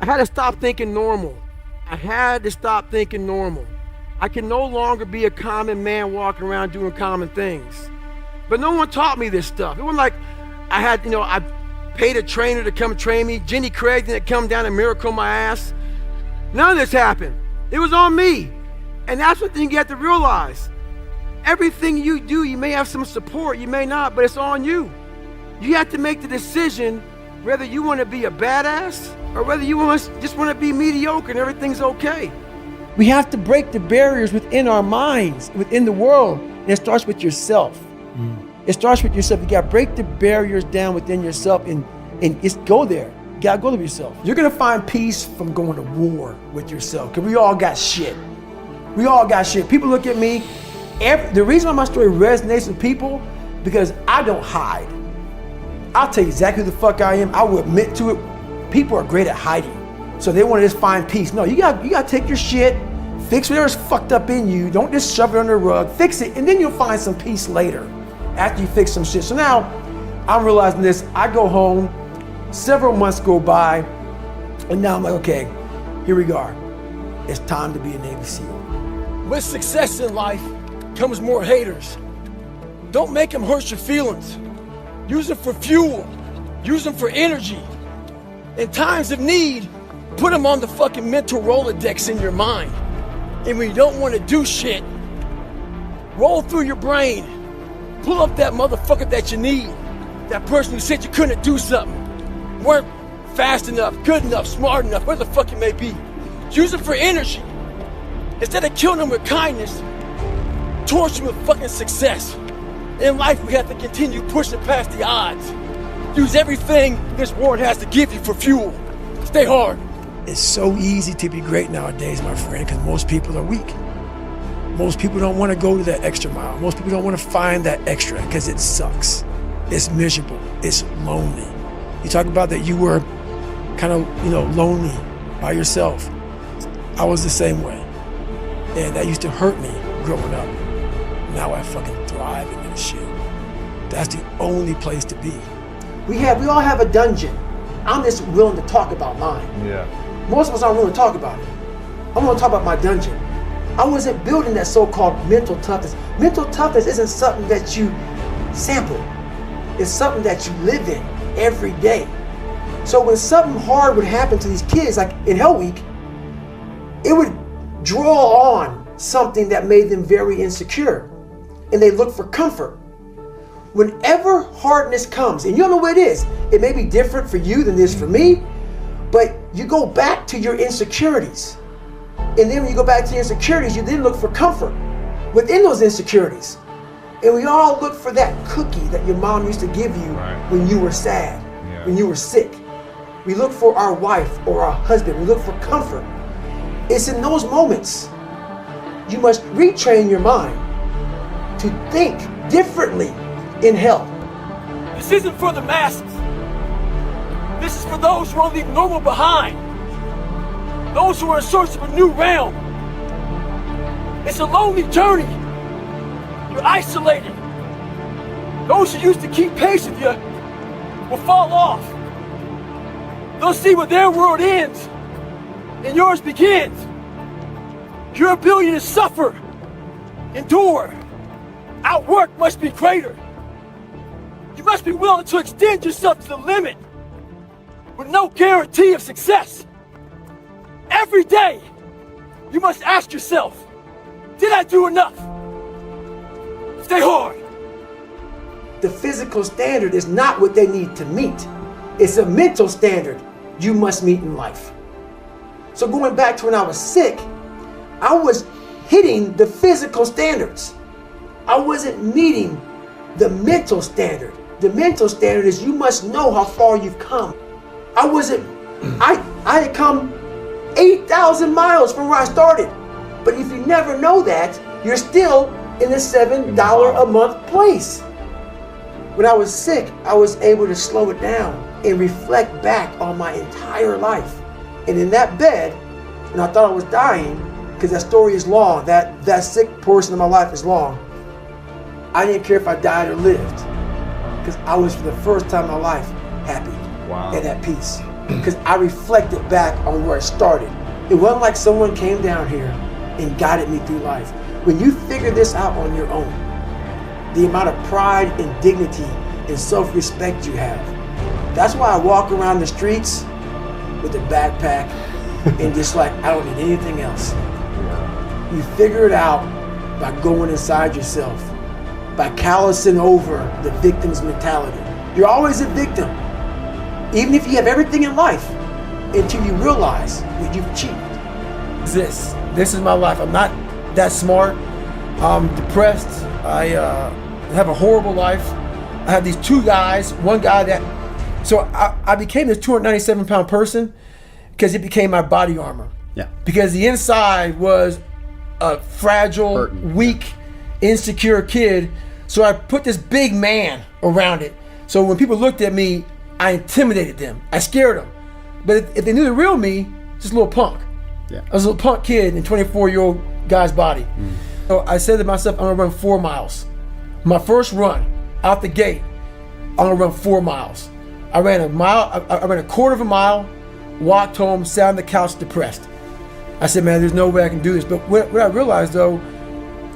I had to stop thinking normal. I had to stop thinking normal. I can no longer be a common man walking around doing common things. But no one taught me this stuff. It wasn't like I had, I paid a trainer to come train me. Jenny Craig didn't come down and miracle my ass. None of this happened. It was on me. And that's what you have to realize. Everything you do, you may have some support, you may not, but it's on you. You have to make the decision whether you want to be a badass or whether you just want to be mediocre and everything's okay. We have to break the barriers within our minds, within the world, and it starts with yourself. It starts with yourself. You got to break the barriers down within yourself and just go there. You got to go to yourself. You're going to find peace from going to war with yourself, because we all got shit. We all got shit. People look at me. The reason why my story resonates with people, because I don't hide. I'll tell you exactly who the fuck I am. I will admit to it. People are great at hiding. So they want to just find peace. No, you got to take your shit, fix whatever's fucked up in you. Don't just shove it under the rug. Fix it, and then you'll find some peace later after you fix some shit. So now I'm realizing this. I go home, several months go by, and now I'm like, okay, here we go. It's time to be a Navy SEAL. With success in life comes more haters. Don't make them hurt your feelings. Use them for fuel. Use them for energy. In times of need, put them on the fucking mental Rolodex in your mind. And when you don't want to do shit, roll through your brain. Pull up that motherfucker that you need. That person who said you couldn't do something. Weren't fast enough, good enough, smart enough, whatever the fuck it may be. Use them for energy. Instead of killing them with kindness, torch them with fucking success. In life, we have to continue pushing past the odds. Use everything this world has to give you for fuel. Stay hard. It's so easy to be great nowadays, my friend, because most people are weak. Most people don't want to go to that extra mile. Most people don't want to find that extra because it sucks. It's miserable. It's lonely. You talk about that you were kind of, lonely by yourself. I was the same way. And that used to hurt me growing up. Now I fucking thrive in that shit. That's the only place to be. We all have a dungeon. I'm just willing to talk about mine. Yeah. Most of us aren't willing to talk about it. I'm willing to talk about my dungeon. I wasn't building that so-called mental toughness. Mental toughness isn't something that you sample. It's something that you live in every day. So when something hard would happen to these kids, like in Hell Week, it would draw on something that made them very insecure. And they look for comfort. Whenever hardness comes, and you don't know what it is, it may be different for you than it is for me, but you go back to your insecurities. And then when you go back to your insecurities, you then look for comfort within those insecurities. And we all look for that cookie that your mom used to give you when you were sad, when you were sick. We look for our wife or our husband. We look for comfort. It's in those moments you must retrain your mind to think differently in hell. This isn't for the masses. This is for those who want to leave normal behind. Those who are in search of a new realm. It's a lonely journey. You're isolated. Those who used to keep pace with you will fall off. They'll see where their world ends and yours begins. Your ability to suffer, endure, outwork must be greater. You must be willing to extend yourself to the limit with no guarantee of success. Every day, you must ask yourself, did I do enough? Stay hard. The physical standard is not what they need to meet. It's a mental standard you must meet in life. So going back to when I was sick, I was hitting the physical standards. I wasn't meeting the mental standard. The mental standard is you must know how far you've come. I had come 8,000 miles from where I started. But if you never know that, you're still in the $7 a month place. When I was sick, I was able to slow it down and reflect back on my entire life. And in that bed, and I thought I was dying, because that story is long, that sick portion of my life is long. I didn't care if I died or lived, because I was for the first time in my life happy and at peace. because I reflected back on where it started. It wasn't like someone came down here and guided me through life. When you figure this out on your own, the amount of pride and dignity and self-respect you have. That's why I walk around the streets with a backpack and just like, I don't need anything else. You figure it out by going inside yourself, by callousing over the victim's mentality. You're always a victim, even if you have everything in life, until you realize what you've achieved. This is my life. I'm not that smart. I'm depressed. I have a horrible life. I have these two guys, one guy that, so I became this 297-pound person because it became my body armor. Yeah. Because the inside was a fragile, weak, insecure kid. So I put this big man around it. So when people looked at me, I intimidated them. I scared them. But if they knew the real me, just a little punk. Yeah. I was a little punk kid in a 24-year-old guy's body. So I said to myself, I'm gonna run 4 miles. My first run, out the gate, I'm gonna run 4 miles. I ran a mile, I ran a quarter of a mile, walked home, sat on the couch depressed. I said, man, there's no way I can do this. But what I realized though,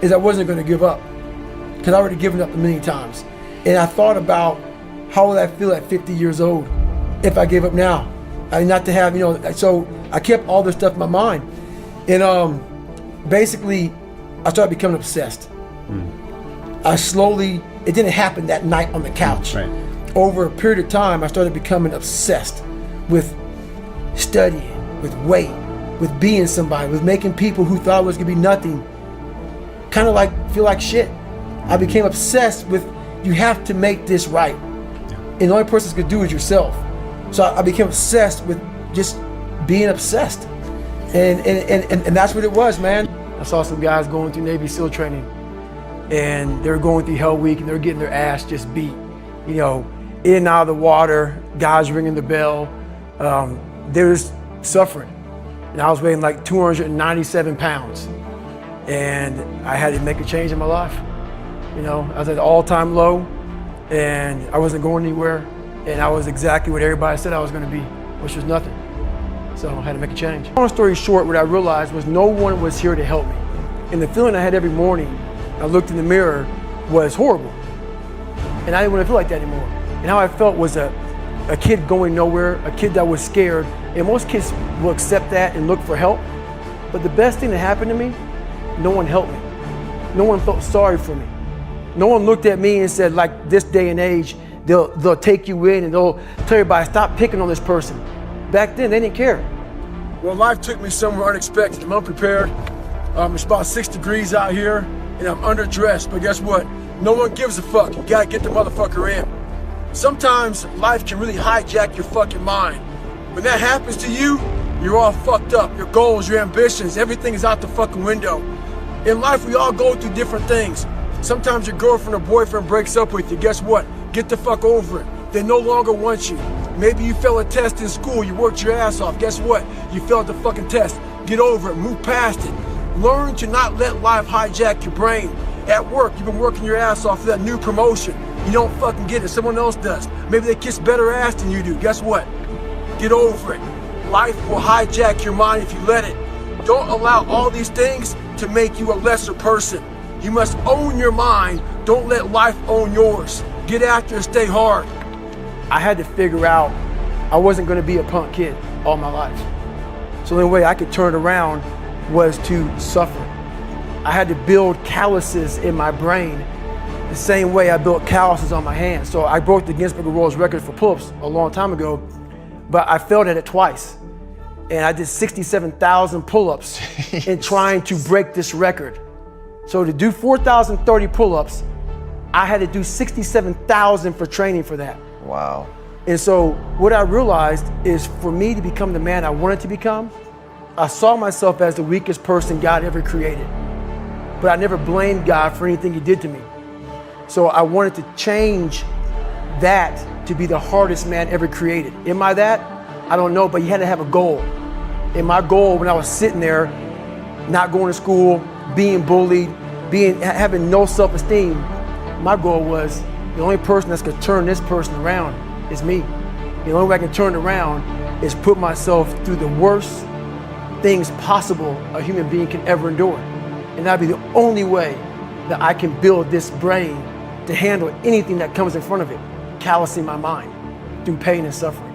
is I wasn't gonna give up. Because I already given up a million times. And I thought about how would I feel at 50 years old if I gave up now? I mean, not to have, so I kept all this stuff in my mind. And basically, I started becoming obsessed. I slowly, it didn't happen that night on the couch. Right. Over a period of time, I started becoming obsessed with studying, with weight, with being somebody, with making people who thought I was gonna be nothing kind of like feel like shit. I became obsessed with, you have to make this right. And the only person that's gonna do it is yourself. So I became obsessed with just being obsessed. And that's what it was, man. I saw some guys going through Navy SEAL training and they were going through Hell Week and they were getting their ass just beat. In and out of the water, guys ringing the bell. They were just suffering. And I was weighing like 297 pounds. And I had to make a change in my life. I was at an all-time low and I wasn't going anywhere. And I was exactly what everybody said I was gonna be, which was nothing. So I had to make a change. Long story short, what I realized was no one was here to help me. And the feeling I had every morning, I looked in the mirror, was horrible. And I didn't want to feel like that anymore. And how I felt was a kid going nowhere, a kid that was scared. And most kids will accept that and look for help. But the best thing that happened to me, no one helped me. No one felt sorry for me. No one looked at me and said, like this day and age, they'll take you in and they'll tell everybody, stop picking on this person. Back then, they didn't care. Well, life took me somewhere unexpected. I'm unprepared. It's about 6 degrees out here and I'm underdressed, but guess what? No one gives a fuck. You gotta get the motherfucker in. Sometimes life can really hijack your fucking mind. When that happens to you, you're all fucked up. Your goals, your ambitions, everything is out the fucking window. In life, we all go through different things. Sometimes your girlfriend or boyfriend breaks up with you. Guess what? Get the fuck over it. They no longer want you. Maybe you failed a test in school, you worked your ass off. Guess what? You failed the fucking test. Get over it, move past it. Learn to not let life hijack your brain. At work, you've been working your ass off for that new promotion. You don't fucking get it, someone else does. Maybe they kiss better ass than you do. Guess what? Get over it. Life will hijack your mind if you let it. Don't allow all these things to make you a lesser person. You must own your mind. Don't let life own yours. Get after it, stay hard. I had to figure out I wasn't gonna be a punk kid all my life. So the only way I could turn it around was to suffer. I had to build calluses in my brain the same way I built calluses on my hands. So I broke the Guinness Book of World Records for pull-ups a long time ago, but I failed at it twice. And I did 67,000 pull-ups in trying to break this record. So to do 4,030 pull-ups, I had to do 67,000 for training for that. Wow. And so what I realized is for me to become the man I wanted to become, I saw myself as the weakest person God ever created. But I never blamed God for anything he did to me. So I wanted to change that to be the hardest man ever created. Am I that? I don't know, but you had to have a goal. And my goal when I was sitting there, not going to school, being bullied, having no self-esteem, my goal was the only person that's gonna turn this person around is me. The only way I can turn it around is put myself through the worst things possible a human being can ever endure. And that'd be the only way that I can build this brain to handle anything that comes in front of it, callousing my mind through pain and suffering.